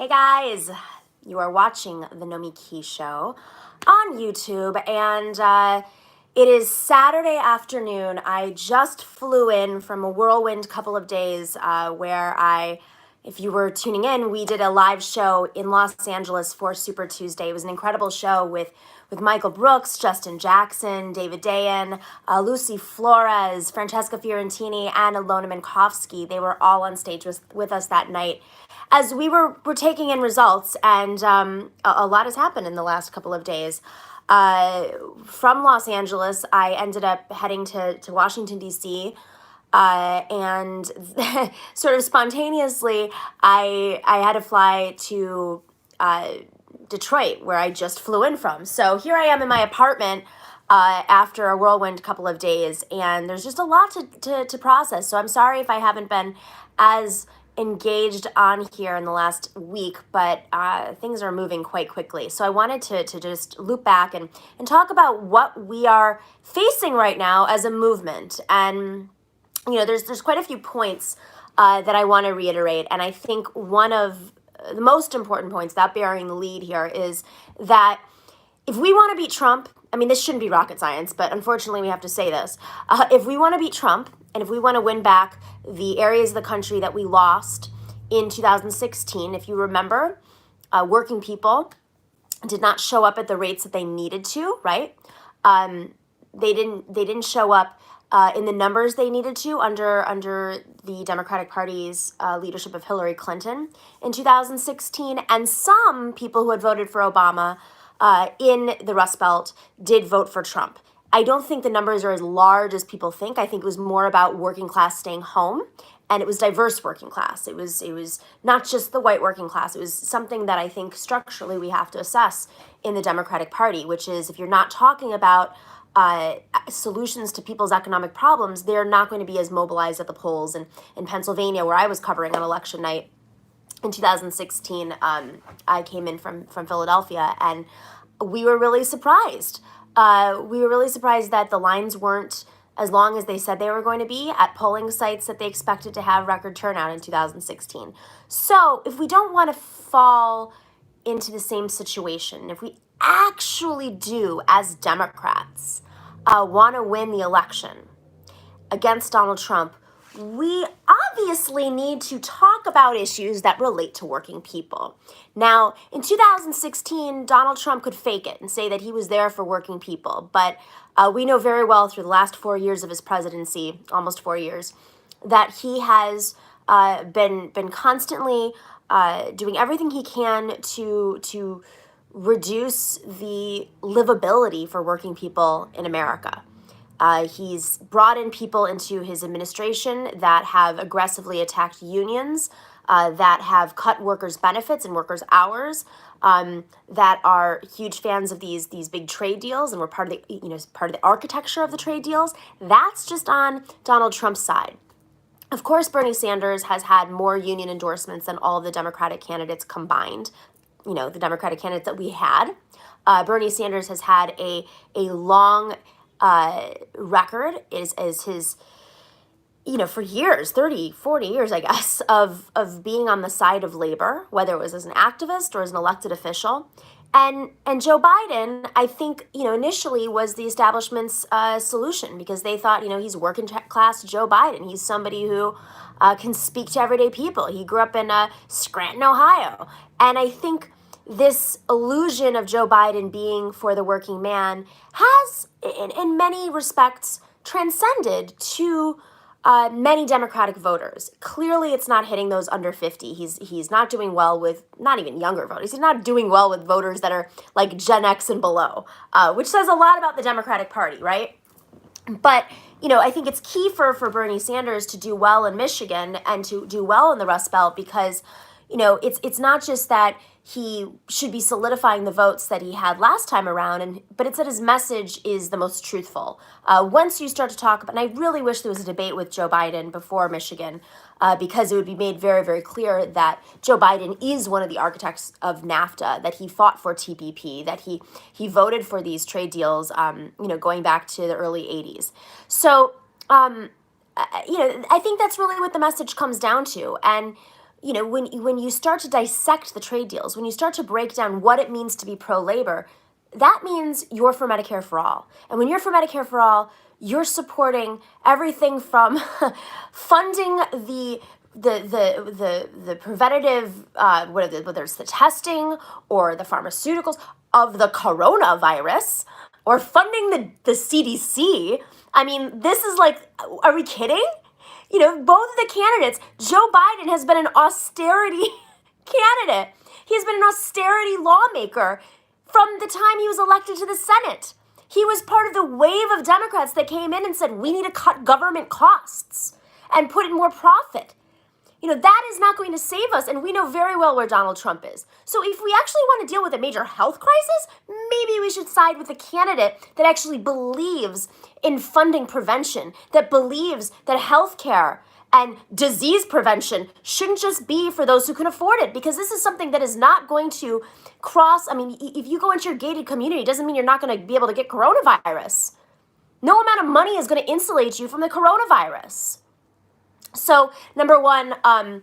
Hey guys, you are watching the Nomiki show on YouTube, and it is Saturday afternoon. I just flew in from a whirlwind couple of days where if you were tuning in, we did a live show in Los Angeles for Super Tuesday. It was an incredible show with Michael Brooks, Justin Jackson, David Dayan, Lucy Flores, Francesca Fiorentini, and Ilona Minkowski. They were all on stage with us that night as we were taking in results, and a lot has happened in the last couple of days. From Los Angeles, I ended up heading to Washington, D.C., and sort of spontaneously, I had to fly to Detroit, where I just flew in from. So here I am in my apartment after a whirlwind couple of days, and there's just a lot to process. So I'm sorry if I haven't been as engaged on here in the last week, but things are moving quite quickly. So I wanted to just loop back and talk about what we are facing right now as a movement. And there's quite a few points that I want to reiterate, and I think one of the most important points, that bearing the lead here, is that if we want to beat Trump, I mean, this shouldn't be rocket science, but unfortunately we have to say this. If we want to beat Trump, and if we want to win back the areas of the country that we lost in 2016, if you remember, working people did not show up at the rates that they needed to, right? They didn't show up in the numbers they needed to under the Democratic Party's leadership of Hillary Clinton in 2016, and some people who had voted for Obama in the Rust Belt did vote for Trump. I don't think the numbers are as large as people think. I think it was more about working class staying home, and it was diverse working class. It was not just the white working class. It was something that I think structurally we have to assess in the Democratic Party, which is if you're not talking about solutions to people's economic problems, they're not going to be as mobilized at the polls. And in Pennsylvania, where I was covering on election night in 2016, I came in from Philadelphia, and we were really surprised. We were really surprised that the lines weren't as long as they said they were going to be at polling sites that they expected to have record turnout in 2016. So if we don't want to fall into the same situation, if we actually do, as Democrats, want to win the election against Donald Trump, we obviously need to talk about issues that relate to working people. Now, in 2016, Donald Trump could fake it and say that he was there for working people, but we know very well through the last 4 years of his presidency, almost 4 years, that he has been constantly doing everything he can to reduce the livability for working people in America. He's brought in people into his administration that have aggressively attacked unions, that have cut workers' benefits and workers' hours, that are huge fans of these big trade deals, and were part of the architecture of the trade deals. That's just on Donald Trump's side. Of course, Bernie Sanders has had more union endorsements than all of the Democratic candidates combined. The Democratic candidates that we had. Bernie Sanders has had a long record is his, for years, 30, 40 years, I guess, of being on the side of labor, whether it was as an activist or as an elected official. And Joe Biden, I think, initially was the establishment's solution, because they thought, he's working class Joe Biden. He's somebody who can speak to everyday people. He grew up in Scranton, Ohio. And I think this illusion of Joe Biden being for the working man has, in many respects, transcended to many Democratic voters. Clearly, it's not hitting those under 50. He's not doing well with not even younger voters. He's not doing well with voters that are like Gen X and below, which says a lot about the Democratic Party, right? But, I think it's key for Bernie Sanders to do well in Michigan and to do well in the Rust Belt, because it's not just that he should be solidifying the votes that he had last time around, but it's that his message is the most truthful. Once you start to talk about, and I really wish there was a debate with Joe Biden before Michigan, because it would be made very, very clear that Joe Biden is one of the architects of NAFTA, that he fought for TPP, that he voted for these trade deals, going back to the early 80s. So, I think that's really what the message comes down to. And when you start to dissect the trade deals, when you start to break down what it means to be pro-labor, that means you're for Medicare for all. And when you're for Medicare for all, you're supporting everything from funding the preventative, whether it's the testing or the pharmaceuticals of the coronavirus, or funding the CDC. I mean, this is like, are we kidding? Both of the candidates, Joe Biden has been an austerity candidate. He's been an austerity lawmaker from the time he was elected to the Senate. He was part of the wave of Democrats that came in and said, we need to cut government costs and put in more profit. That is not going to save us, and we know very well where Donald Trump is. So if we actually want to deal with a major health crisis, maybe we should side with a candidate that actually believes in funding prevention, that believes that healthcare and disease prevention shouldn't just be for those who can afford it, because this is something that is not going to cross. I mean, if you go into your gated community, it doesn't mean you're not going to be able to get coronavirus. No amount of money is going to insulate you from the coronavirus. So, number one, when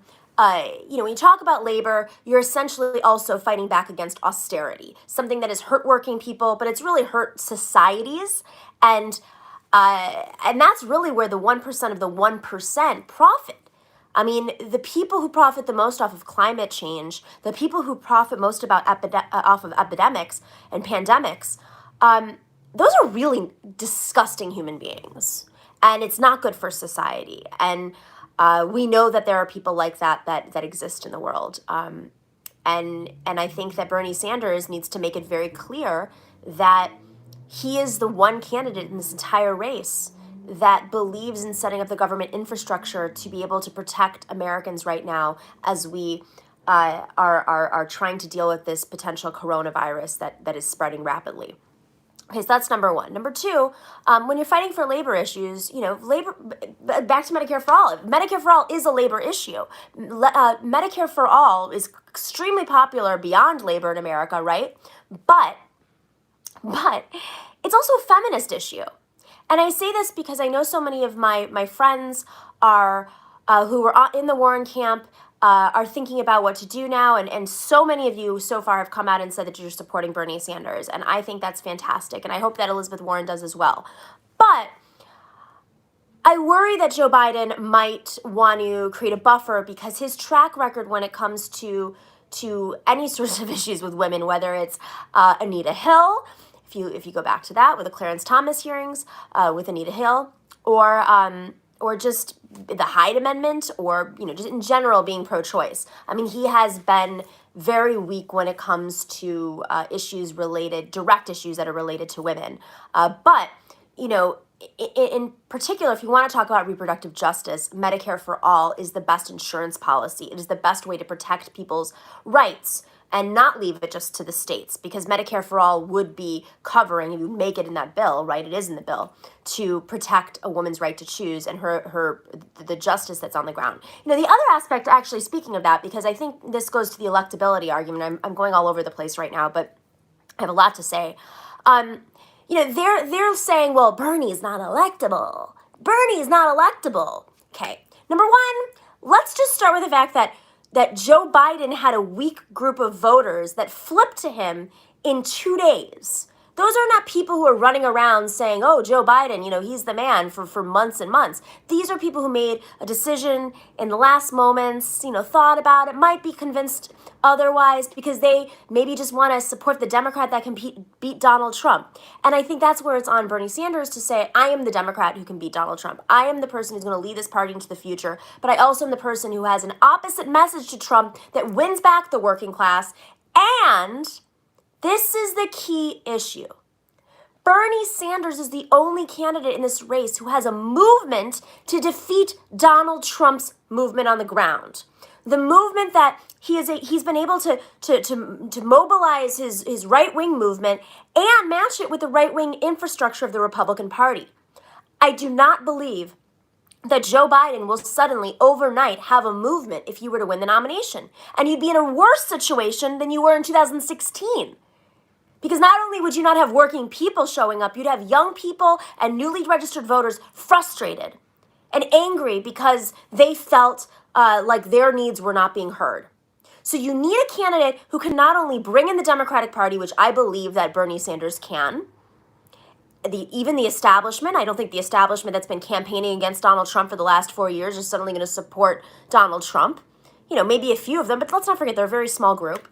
you talk about labor, you're essentially also fighting back against austerity, something that has hurt working people, but it's really hurt societies, and that's really where the 1% of the 1% profit. I mean, the people who profit the most off of climate change, the people who profit most off of epidemics and pandemics, those are really disgusting human beings, and it's not good for society. And we know that there are people like that exist in the world. And I think that Bernie Sanders needs to make it very clear that he is the one candidate in this entire race that believes in setting up the government infrastructure to be able to protect Americans right now as we are trying to deal with this potential coronavirus that is spreading rapidly. Okay, so that's number one. Number two, when you're fighting for labor issues, labor, back to Medicare for All. Medicare for All is a labor issue. Medicare for All is extremely popular beyond labor in America, right? But it's also a feminist issue. And I say this because I know so many of my friends are who were in the Warren camp are thinking about what to do now, and so many of you so far have come out and said that you're supporting Bernie Sanders, and I think that's fantastic, and I hope that Elizabeth Warren does as well. But I worry that Joe Biden might want to create a buffer because his track record when it comes to any sorts of issues with women, whether it's Anita Hill, if you go back to that with the Clarence Thomas hearings with Anita Hill, or just the Hyde Amendment, or just in general being pro-choice. I mean, he has been very weak when it comes to direct issues that are related to women. But in particular, if you want to talk about reproductive justice, Medicare for All is the best insurance policy. It is the best way to protect people's rights and not leave it just to the states, because Medicare for All would be covering, if you make it in that bill, right, it is in the bill, to protect a woman's right to choose and the justice that's on the ground. The other aspect, actually, speaking of that, because I think this goes to the electability argument, I'm going all over the place right now, but I have a lot to say. They're saying, well, Bernie's not electable. Bernie's not electable. Okay, number one, let's just start with the fact that Joe Biden had a weak group of voters that flipped to him in 2 days. Those are not people who are running around saying, oh, Joe Biden, he's the man for months and months. These are people who made a decision in the last moments, thought about it, might be convinced otherwise because they maybe just want to support the Democrat that can beat Donald Trump. And I think that's where it's on Bernie Sanders to say, I am the Democrat who can beat Donald Trump. I am the person who's going to lead this party into the future, but I also am the person who has an opposite message to Trump that wins back the working class. And this is the key issue. Bernie Sanders is the only candidate in this race who has a movement to defeat Donald Trump's movement on the ground. The movement that he's been able to mobilize his right-wing movement and match it with the right-wing infrastructure of the Republican Party. I do not believe that Joe Biden will suddenly overnight have a movement if you were to win the nomination. And you'd be in a worse situation than you were in 2016. Because not only would you not have working people showing up, you'd have young people and newly registered voters frustrated and angry because they felt like their needs were not being heard. So you need a candidate who can not only bring in the Democratic Party, which I believe that Bernie Sanders can, even the establishment. I don't think the establishment that's been campaigning against Donald Trump for the last 4 years is suddenly going to support Donald Trump. Maybe a few of them, but let's not forget they're a very small group.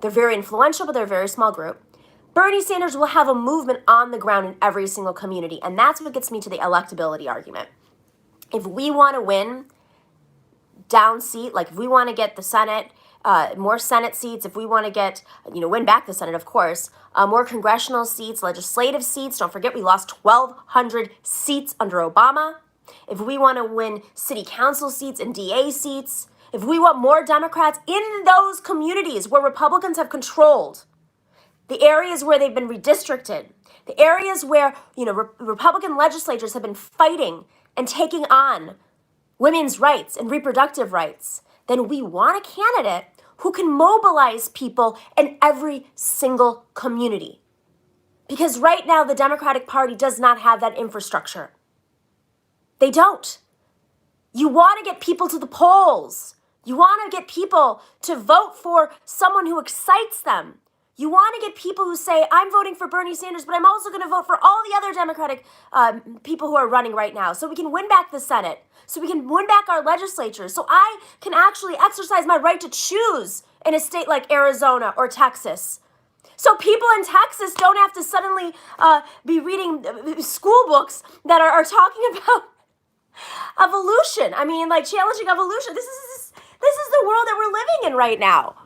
They're very influential, but they're a very small group. Bernie Sanders will have a movement on the ground in every single community, and that's what gets me to the electability argument. If we want to win down seat, like if we want to get the Senate, more Senate seats, if we want to get, win back the Senate, of course, more congressional seats, legislative seats. Don't forget, we lost 1,200 seats under Obama. If we want to win city council seats and DA seats, if we want more Democrats in those communities where Republicans have controlled, the areas where they've been redistricted, the areas where, Republican legislatures have been fighting and taking on women's rights and reproductive rights, then we want a candidate who can mobilize people in every single community. Because right now, the Democratic Party does not have that infrastructure. They don't. You want to get people to the polls. You want to get people to vote for someone who excites them. You want to get people who say, I'm voting for Bernie Sanders, but I'm also going to vote for all the other Democratic people who are running right now so we can win back the Senate, so we can win back our legislatures, so I can actually exercise my right to choose in a state like Arizona or Texas. So people in Texas don't have to suddenly be reading school books that are talking about evolution. Challenging evolution. This is the world that we're living in right now.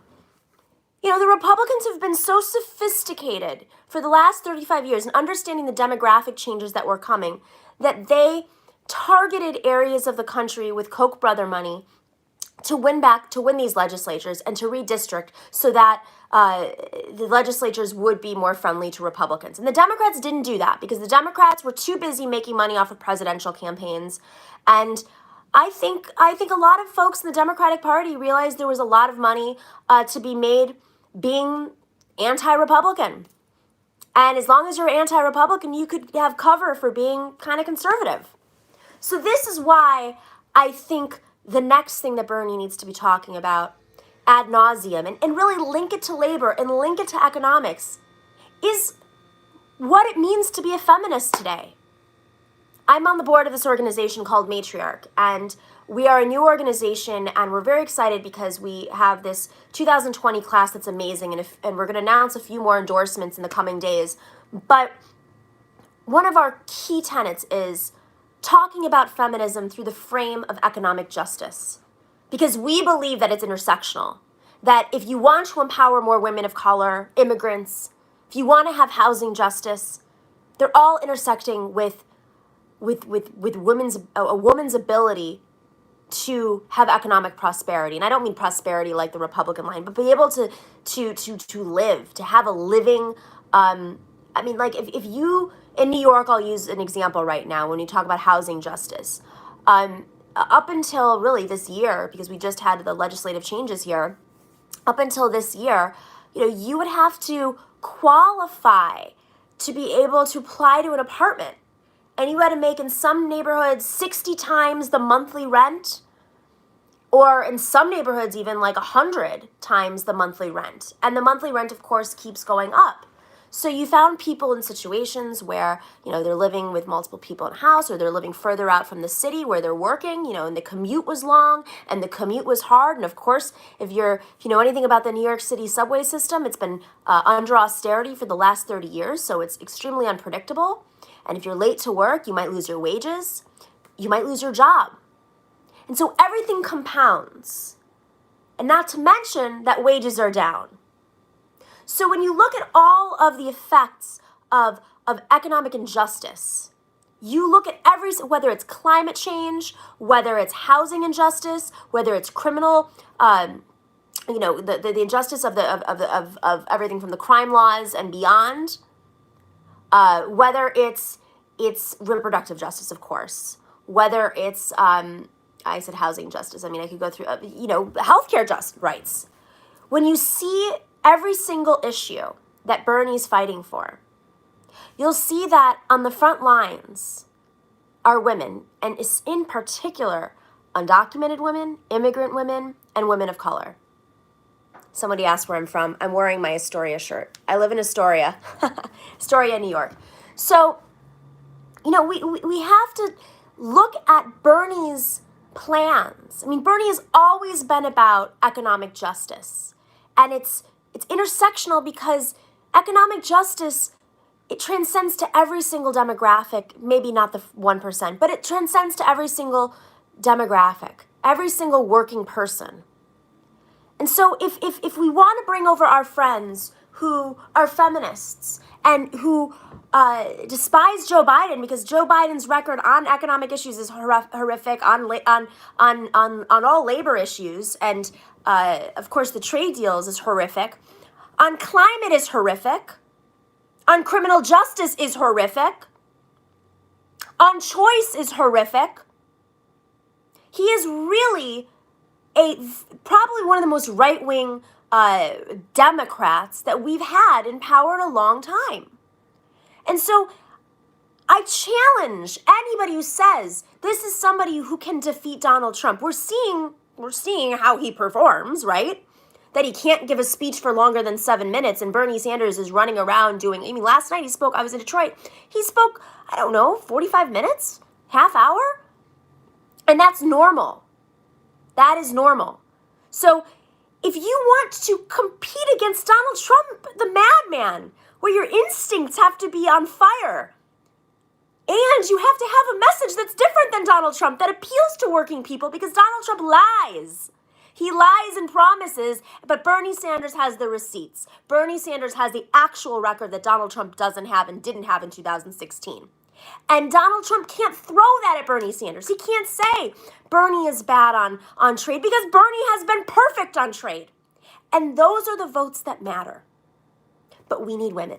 The Republicans have been so sophisticated for the last 35 years in understanding the demographic changes that were coming that they targeted areas of the country with Koch brother money to win these legislatures and to redistrict so that the legislatures would be more friendly to Republicans. And the Democrats didn't do that because the Democrats were too busy making money off of presidential campaigns. And I think a lot of folks in the Democratic Party realized there was a lot of money to be made being anti-Republican. And as long as you're anti-Republican, you could have cover for being kind of conservative. So this is why I think the next thing that Bernie needs to be talking about ad nauseum and really link it to labor and link it to economics is what it means to be a feminist today. I'm on the board of this organization called Matriarch, and we are a new organization, and we're very excited because we have this 2020 class that's amazing, and we're going to announce a few more endorsements in the coming days. But one of our key tenets is talking about feminism through the frame of economic justice, because we believe that it's intersectional, that if you want to empower more women of color, immigrants, if you want to have housing justice, they're all intersecting with a woman's ability to have economic prosperity. And I don't mean prosperity like the Republican line, but be able to live, to have a living, if you, in New York, I'll use an example right now when you talk about housing justice. Up until really this year, because we just had the legislative changes here, up until this year, you would have to qualify to be able to apply to an apartment. And you had to make in some neighborhoods 60 times the monthly rent, or in some neighborhoods even like 100 times the monthly rent. And the monthly rent, of course, keeps going up. So you found people in situations where, they're living with multiple people in a house, or they're living further out from the city where they're working, and the commute was long and the commute was hard. And of course, if you know anything about the New York City subway system, it's been under austerity for the last 30 years. So it's extremely unpredictable. And if you're late to work, you might lose your wages. You might lose your job. And so everything compounds. And not to mention that wages are down. So when you look at all of the effects of economic injustice, you look at whether it's climate change, whether it's housing injustice, whether it's criminal, the injustice of everything from the crime laws and beyond, whether it's reproductive justice, of course, whether it's, I said housing justice. I could go through, healthcare rights. When you see every single issue that Bernie's fighting for, you'll see that on the front lines are women, and in particular, undocumented women, immigrant women, and women of color. Somebody asked where I'm from. I'm wearing my Astoria shirt. I live in Astoria, Astoria, New York. So, we have to look at Bernie's plans. I mean, Bernie has always been about economic justice. And it's intersectional because economic justice, it transcends to every single demographic, maybe not the 1%, but it transcends to every single demographic, every single working person. And so if we want to bring over our friends who are feminists and who despise Joe Biden because Joe Biden's record on economic issues is horrific, on all labor issues, and of course the trade deals is horrific, on climate is horrific, on criminal justice is horrific, on choice is horrific. He is really probably one of the most right-wing Democrats that we've had in power in a long time. And so I challenge anybody who says this is somebody who can defeat Donald Trump. We're seeing how he performs, right? That he can't give a speech for longer than 7 minutes, and Bernie Sanders is running around last night he spoke, I was in Detroit, he spoke, 45 minutes, half hour, and that's normal. That is normal. So if you want to compete against Donald Trump, the madman, where your instincts have to be on fire, and you have to have a message that's different than Donald Trump, that appeals to working people, because Donald Trump lies. He lies and promises, but Bernie Sanders has the receipts. Bernie Sanders has the actual record that Donald Trump doesn't have and didn't have in 2016. And Donald Trump can't throw that at Bernie Sanders. He can't say Bernie is bad on trade because Bernie has been perfect on trade. And those are the votes that matter. But we need women.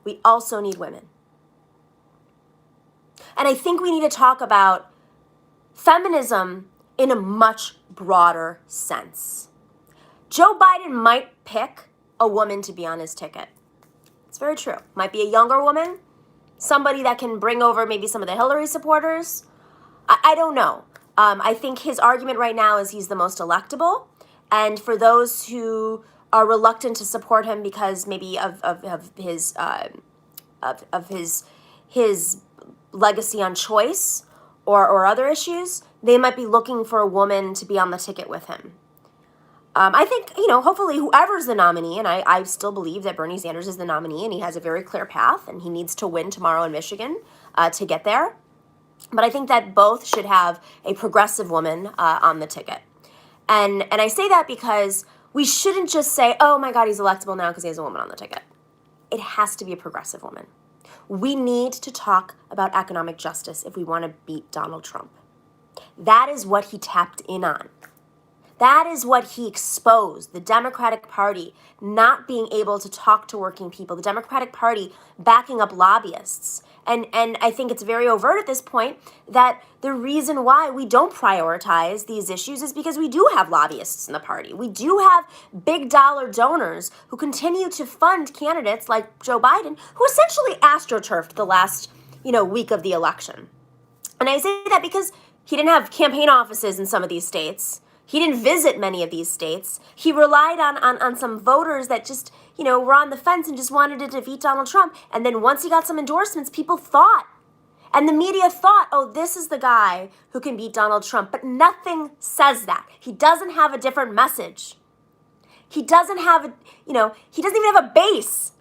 We also need women. And I think we need to talk about feminism in a much broader sense. Joe Biden might pick a woman to be on his ticket. It's very true. Might be a younger woman, somebody that can bring over maybe some of the Hillary supporters. I don't know. I think his argument right now is he's the most electable. And for those who are reluctant to support him because maybe of his legacy on choice or other issues, they might be looking for a woman to be on the ticket with him. I think, hopefully whoever's the nominee, and I still believe that Bernie Sanders is the nominee, and he has a very clear path, and he needs to win tomorrow in Michigan to get there. But I think that both should have a progressive woman on the ticket. And I say that because we shouldn't just say, oh my God, he's electable now because he has a woman on the ticket. It has to be a progressive woman. We need to talk about economic justice if we want to beat Donald Trump. That is what he tapped in on. That is what he exposed, the Democratic Party not being able to talk to working people, the Democratic Party backing up lobbyists. And I think it's very overt at this point that the reason why we don't prioritize these issues is because we do have lobbyists in the party. We do have big dollar donors who continue to fund candidates like Joe Biden, who essentially astroturfed the last, week of the election. And I say that because he didn't have campaign offices in some of these states. He didn't visit many of these states. He relied on some voters that just, were on the fence and just wanted to defeat Donald Trump. And then once he got some endorsements, people thought, and the media thought, oh, this is the guy who can beat Donald Trump. But nothing says that. He doesn't have a different message. He doesn't have he doesn't even have a base.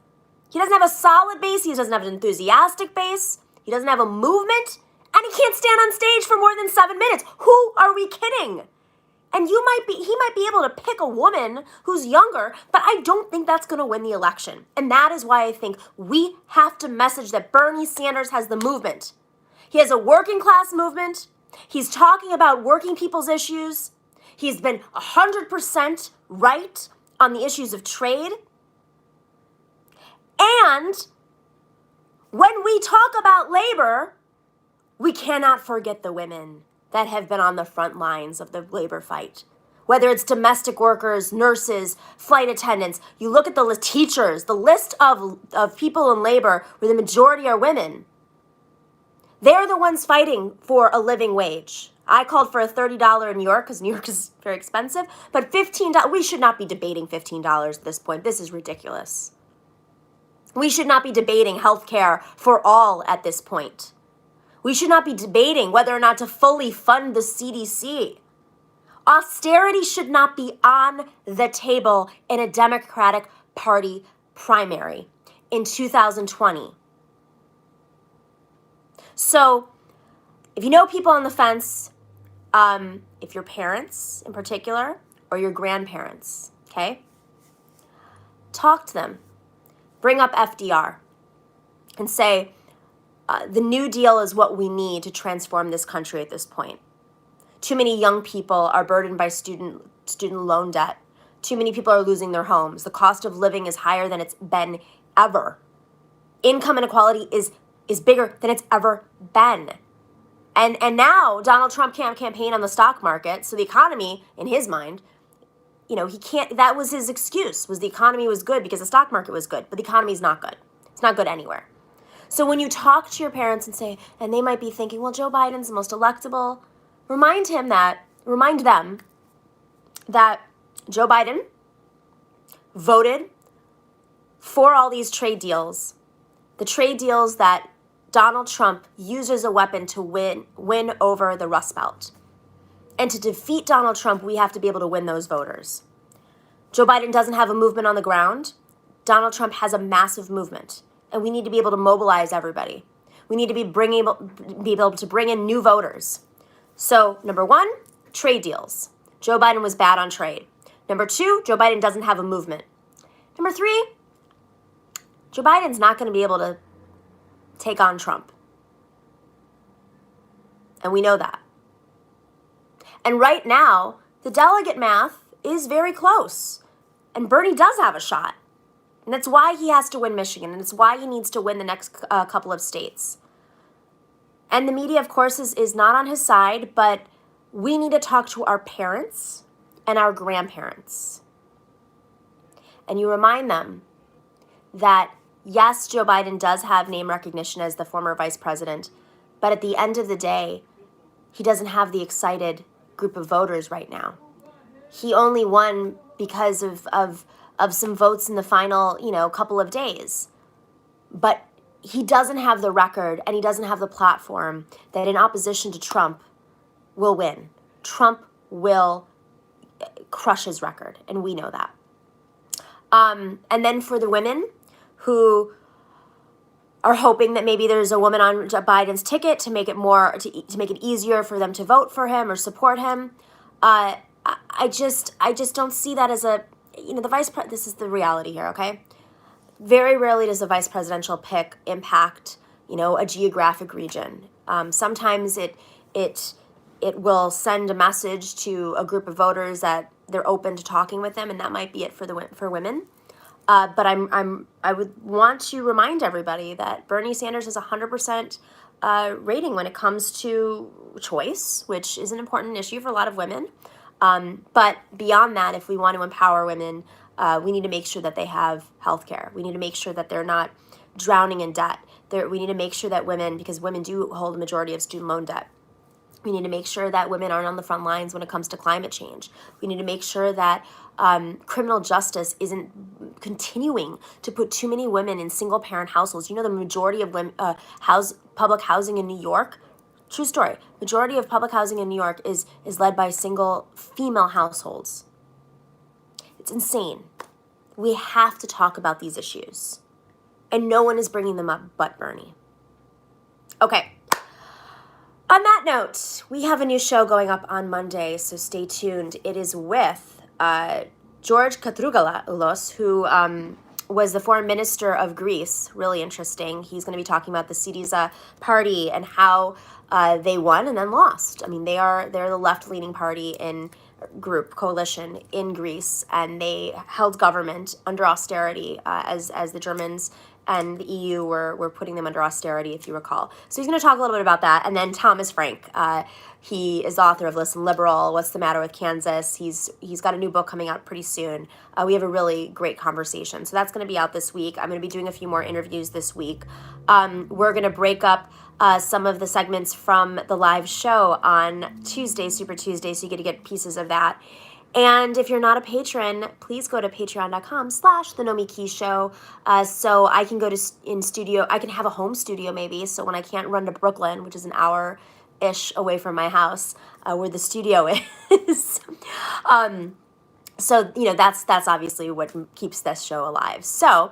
He doesn't have a solid base. He doesn't have an enthusiastic base. He doesn't have a movement. And he can't stand on stage for more than 7 minutes. Who are we kidding? And he might be able to pick a woman who's younger, but I don't think that's going to win the election. And that is why I think we have to message that Bernie Sanders has the movement. He has a working class movement. He's talking about working people's issues. He's been 100% right on the issues of trade. And when we talk about labor, we cannot forget the women that have been on the front lines of the labor fight. Whether it's domestic workers, nurses, flight attendants, you look at the teachers, the list of people in labor where the majority are women. They're the ones fighting for a living wage. I called for a $30 in New York because New York is very expensive, but $15, we should not be debating $15 at this point. This is ridiculous. We should not be debating health care for all at this point. We should not be debating whether or not to fully fund the CDC. Austerity should not be on the table in a Democratic Party primary in 2020. So, if you know people on the fence, if your parents in particular or your grandparents, okay, talk to them. Bring up FDR and say, the New Deal is what we need to transform this country at this point. Too many young people are burdened by student loan debt. Too many people are losing their homes. The cost of living is higher than it's been ever. Income inequality is bigger than it's ever been. And now Donald Trump can't campaign on the stock market, so the economy, in his mind, he can't, that was his excuse, was the economy was good because the stock market was good, but the economy is not good. It's not good anywhere. So when you talk to your parents and say, and they might be thinking, well, Joe Biden's the most electable, remind them that Joe Biden voted for all these trade deals, the trade deals that Donald Trump used as a weapon to win over the Rust Belt. And to defeat Donald Trump, we have to be able to win those voters. Joe Biden doesn't have a movement on the ground. Donald Trump has a massive movement, and we need to be able to mobilize everybody. We need to be able to bring in new voters. So, number one, trade deals. Joe Biden was bad on trade. Number two, Joe Biden doesn't have a movement. Number three, Joe Biden's not going to be able to take on Trump. And we know that. And right now, the delegate math is very close. And Bernie does have a shot. And that's why he has to win Michigan. And it's why he needs to win the next couple of states. And the media, of course, is not on his side, but we need to talk to our parents and our grandparents. And you remind them that, yes, Joe Biden does have name recognition as the former vice president, but at the end of the day, he doesn't have the excited group of voters right now. He only won because of some votes in the final, couple of days. But he doesn't have the record and he doesn't have the platform that in opposition to Trump will win. Trump will crush his record, and we know that. And then for the women who are hoping that maybe there's a woman on Biden's ticket to make it to make it easier for them to vote for him or support him, I just don't see that as a, this is the reality here, okay? Very rarely does a vice presidential pick impact, a geographic region. Sometimes it will send a message to a group of voters that they're open to talking with them, and that might be it for women. But I would want to remind everybody that Bernie Sanders has 100% rating when it comes to choice, which is an important issue for a lot of women. But beyond that, if we want to empower women, we need to make sure that they have health care. We need to make sure that they're not drowning in debt. We need to make sure that women, because women do hold a majority of student loan debt, we need to make sure that women aren't on the front lines when it comes to climate change. We need to make sure that criminal justice isn't continuing to put too many women in single-parent households. The majority of women, public housing in New York, true story, majority of public housing in New York is led by single female households. It's insane. We have to talk about these issues. And no one is bringing them up but Bernie. Okay. On that note, we have a new show going up on Monday, so stay tuned. It is with George Katrougalos, who was the foreign minister of Greece. Really interesting. He's going to be talking about the Syriza party and how they won and then lost. They're the left-leaning party in coalition in Greece, and they held government under austerity as the Germans and the EU were putting them under austerity, if you recall. So he's going to talk a little bit about that. And then Thomas Frank, he is the author of Listen Liberal, What's the Matter with Kansas? He's got a new book coming out pretty soon. We have a really great conversation. So that's going to be out this week. I'm going to be doing a few more interviews this week. We're going to break up some of the segments from the live show on Tuesday, Super Tuesday, so you get to get pieces of that. And if you're not a patron, please go to patreon.com/The Nomiki Show. So I can go to in studio. I can have a home studio maybe. So when I can't run to Brooklyn, which is an hour-ish away from my house, where the studio is. So, that's obviously what keeps this show alive. So,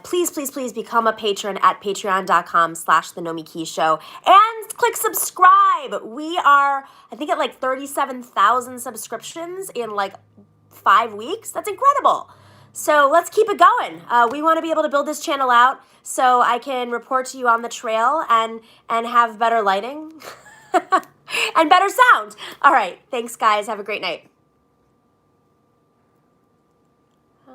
please become a patron at patreon.com/The Nomiki Show. And click subscribe. We are, I think, at like 37,000 subscriptions in like 5 weeks. That's incredible. So let's keep it going. We want to be able to build this channel out so I can report to you on the trail and have better lighting and better sound. All right. Thanks, guys. Have a great night.